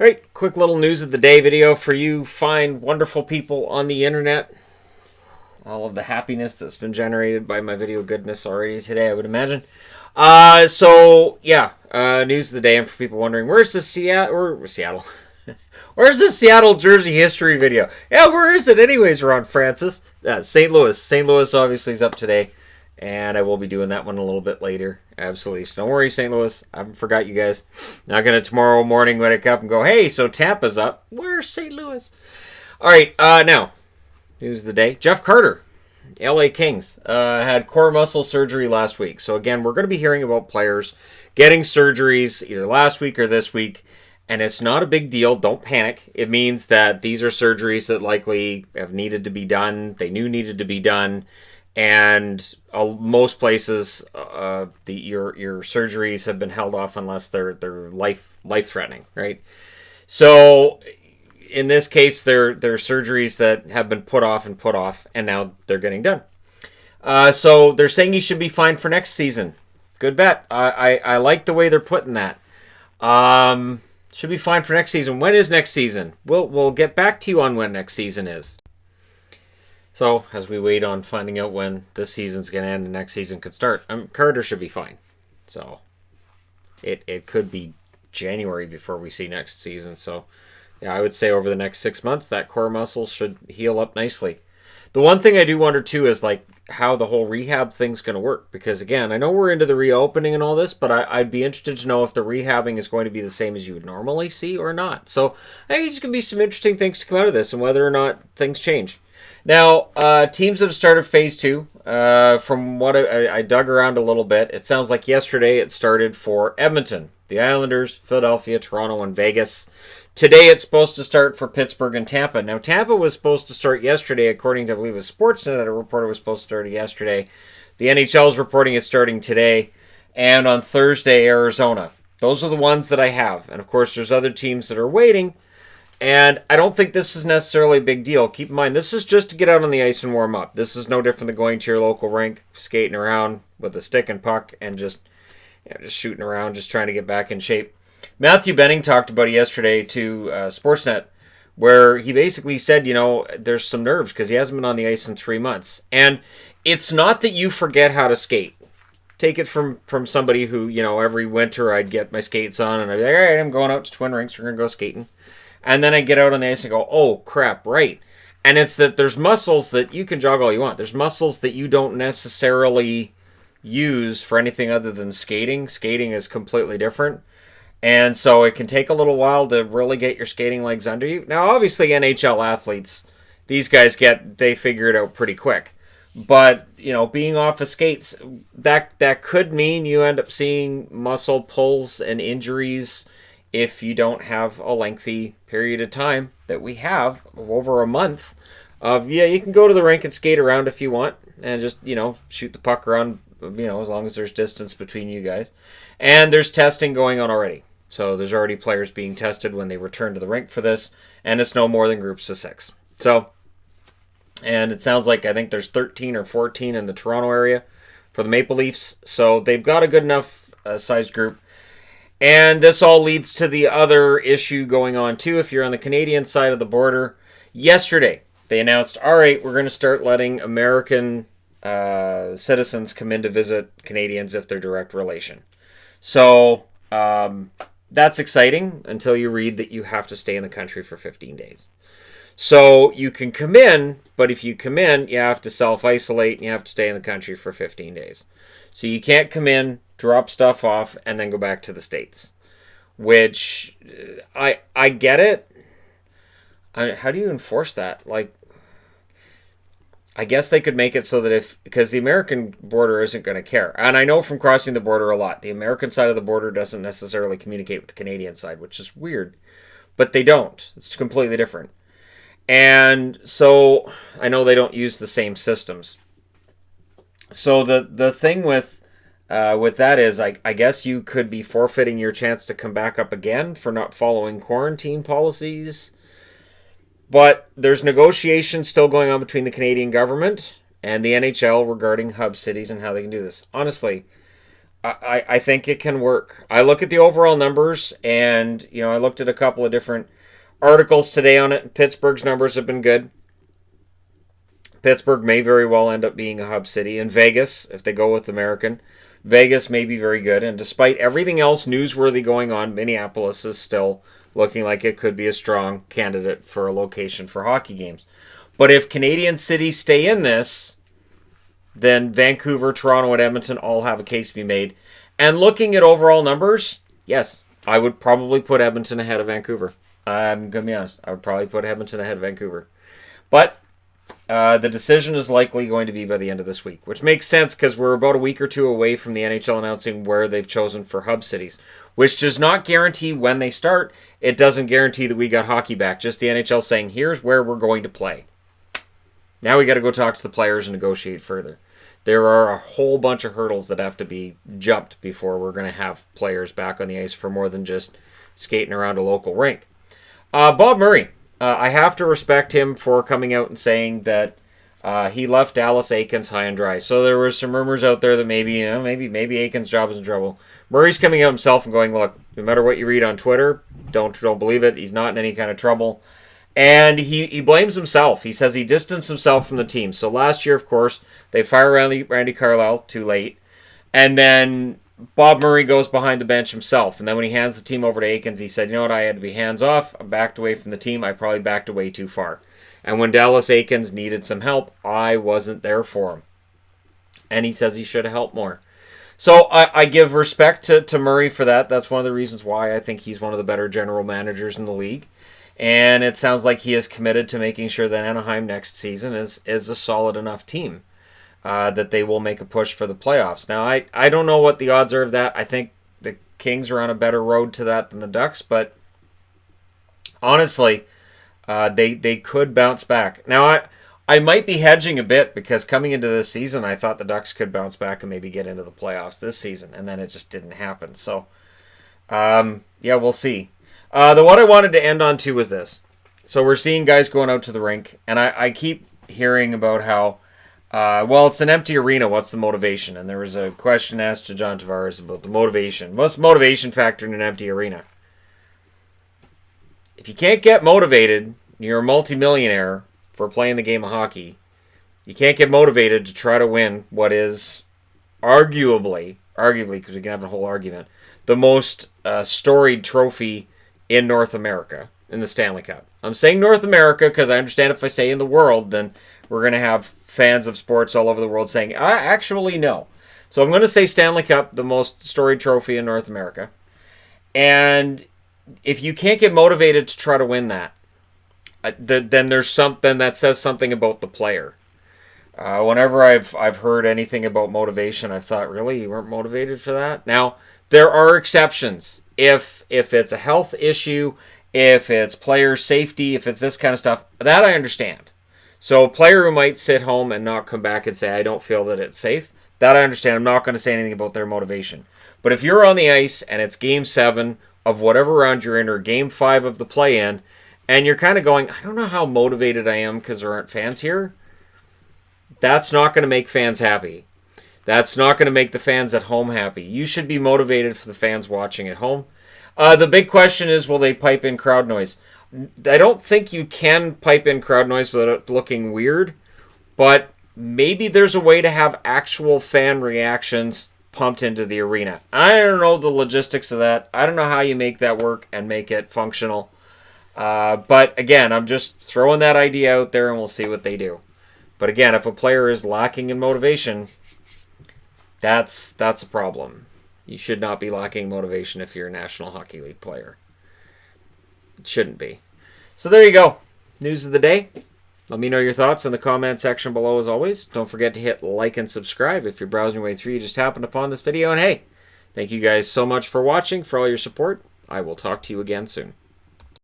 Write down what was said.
All right, quick little news of the day video for you fine, wonderful people on the internet. All of the happiness that's been generated by my video goodness already today, I would imagine. News of the day, and for people wondering, where's the Seattle? Where's the Seattle Jersey history video? Yeah, where is it anyways, Ron Francis? St. Louis. St. Louis obviously is up today, and I will be doing that one a little bit later. Absolutely. So don't worry, St. Louis. I haven't forgot you guys. Not going to tomorrow morning wake up and go, hey, so Tampa's up. Where's St. Louis? All right, now, news of the day. Jeff Carter, LA Kings, had core muscle surgery last week. So again, we're going to be hearing about players getting surgeries either last week or this week. And it's not a big deal. Don't panic. It means that these are surgeries that likely have needed to be done. They knew needed to be done. And most places, your surgeries have been held off unless they're life threatening, right? So in this case, they're surgeries that have been put off, and now they're getting done. So they're saying he should be fine for next season. Good bet. I like the way they're putting that. Should be fine for next season. When is next season? We'll get back to you on when next season is. So, as we wait on finding out when this season's going to end and next season could start, Carter should be fine. So, it could be January before we see next season. So, yeah, I would say over the next 6 months, that core muscle should heal up nicely. The one thing I do wonder, too, is like how the whole rehab thing's going to work. Because, again, I know we're into the reopening and all this, but I'd be interested to know if the rehabbing is going to be the same as you would normally see or not. So, I think there's going to be some interesting things to come out of this and whether or not things change. Now, teams have started phase 2. From what I dug around a little bit, it sounds like yesterday it started for Edmonton, the Islanders, Philadelphia, Toronto, and Vegas. Today it's supposed to start for Pittsburgh and Tampa. Now, Tampa was supposed to start yesterday, according to, I believe, a Sportsnet. A reporter was supposed to start yesterday. The NHL is reporting it's starting today. And on Thursday, Arizona. Those are the ones that I have. And, of course, there's other teams that are waiting. And I don't think this is necessarily a big deal. Keep in mind, this is just to get out on the ice and warm up. This is no different than going to your local rink, skating around with a stick and puck, and just shooting around, just trying to get back in shape. Matthew Benning talked about it yesterday to Sportsnet, where he basically said, there's some nerves because he hasn't been on the ice in 3 months. And it's not that you forget how to skate. Take it from somebody who, every winter I'd get my skates on, and I'd be like, all right, I'm going out to Twin Rinks, we're going to go skating. And then I get out on the ice and go, oh, crap, right. And it's that there's muscles that you can jog all you want. There's muscles that you don't necessarily use for anything other than skating. Skating is completely different. And so it can take a little while to really get your skating legs under you. Now, obviously, NHL athletes, these guys they figure it out pretty quick. But, being off of skates, that could mean you end up seeing muscle pulls and injuries if you don't have a lengthy period of time that we have of over a month of, you can go to the rink and skate around if you want and just, shoot the puck around, as long as there's distance between you guys. And there's testing going on already. So there's already players being tested when they return to the rink for this, and it's no more than groups of 6. So, and it sounds like I think there's 13 or 14 in the Toronto area for the Maple Leafs. So they've got a good enough sized group. And this all leads to the other issue going on, too, if you're on the Canadian side of the border. Yesterday, they announced, all right, we're going to start letting American citizens come in to visit Canadians if they're direct relation. So that's exciting until you read that you have to stay in the country for 15 days. So you can come in, but if you come in, you have to self-isolate and you have to stay in the country for 15 days. So you can't come in, drop stuff off, and then go back to the States. Which, I get it. How do you enforce that? Like, I guess they could make it so that because the American border isn't going to care. And I know from crossing the border a lot, the American side of the border doesn't necessarily communicate with the Canadian side, which is weird. But they don't. It's completely different. And so, I know they don't use the same systems. So the thing with that is, I guess you could be forfeiting your chance to come back up again for not following quarantine policies. But there's negotiations still going on between the Canadian government and the NHL regarding hub cities and how they can do this. Honestly, I think it can work. I look at the overall numbers, and I looked at a couple of different articles today on it. Pittsburgh's numbers have been good. Pittsburgh may very well end up being a hub city. And Vegas, if they go with American, Vegas may be very good. And despite everything else newsworthy going on, Minneapolis is still looking like it could be a strong candidate for a location for hockey games. But if Canadian cities stay in this, then Vancouver, Toronto, and Edmonton all have a case to be made. And looking at overall numbers, yes, I would probably put Edmonton ahead of Vancouver. I'm going to be honest. I would probably put Edmonton ahead of Vancouver. But the decision is likely going to be by the end of this week, which makes sense because we're about a week or two away from the NHL announcing where they've chosen for hub cities, which does not guarantee when they start. It doesn't guarantee that we got hockey back. Just the NHL saying, here's where we're going to play. Now we got to go talk to the players and negotiate further. There are a whole bunch of hurdles that have to be jumped before we're going to have players back on the ice for more than just skating around a local rink. Bob Murray. I have to respect him for coming out and saying that he left Dallas Aikens high and dry. So there were some rumors out there that maybe Aikens' job is in trouble. Murray's coming out himself and going, look, no matter what you read on Twitter, don't believe it. He's not in any kind of trouble. And he blames himself. He says he distanced himself from the team. So last year, of course, they fire Randy Carlyle too late. And then Bob Murray goes behind the bench himself. And then when he hands the team over to Aikens, he said, you know what, I had to be hands off. I backed away from the team. I probably backed away too far. And when Dallas Aikens needed some help, I wasn't there for him. And he says he should have helped more. So I give respect to Murray for that. That's one of the reasons why I think he's one of the better general managers in the league. And it sounds like he is committed to making sure that Anaheim next season is a solid enough team that they will make a push for the playoffs. Now, I don't know what the odds are of that. I think the Kings are on a better road to that than the Ducks. But honestly, they could bounce back. Now, I might be hedging a bit because coming into this season, I thought the Ducks could bounce back and maybe get into the playoffs this season. And then it just didn't happen. So, yeah, we'll see. What I wanted to end on too was this. So we're seeing guys going out to the rink, and I keep hearing about how, it's an empty arena. What's the motivation? And there was a question asked to John Tavares about the motivation. What's the motivation factor in an empty arena? If you can't get motivated, you're a multimillionaire for playing the game of hockey. You can't get motivated to try to win what is arguably, because we can have a whole argument, the most storied trophy in North America, in the Stanley Cup. I'm saying North America because I understand if I say in the world, then we're going to have fans of sports all over the world saying, actually, no. So I'm going to say Stanley Cup, the most storied trophy in North America. And if you can't get motivated to try to win that, then there's something that says something about the player. Whenever I've heard anything about motivation, I've thought, really, you weren't motivated for that? Now, there are exceptions. If it's a health issue, if it's player safety, if it's this kind of stuff, that I understand. So a player who might sit home and not come back and say, I don't feel that it's safe, that I understand. I'm not going to say anything about their motivation. But if you're on the ice and it's Game 7 of whatever round you're in or Game 5 of the play-in, and you're kind of going, I don't know how motivated I am because there aren't fans here, that's not going to make fans happy. That's not going to make the fans at home happy. You should be motivated for the fans watching at home. The big question is, will they pipe in crowd noise? I don't think you can pipe in crowd noise without it looking weird, but maybe there's a way to have actual fan reactions pumped into the arena. I don't know the logistics of that. I don't know how you make that work and make it functional. But again, I'm just throwing that idea out there and we'll see what they do. But again, if a player is lacking in motivation, that's a problem. You should not be lacking motivation if you're a National Hockey League player. It shouldn't be. So there you go. News of the day. Let me know your thoughts in the comment section below as always. Don't forget to hit like and subscribe if you're browsing your way through. You just happened upon this video. And hey, thank you guys so much for watching, for all your support. I will talk to you again soon.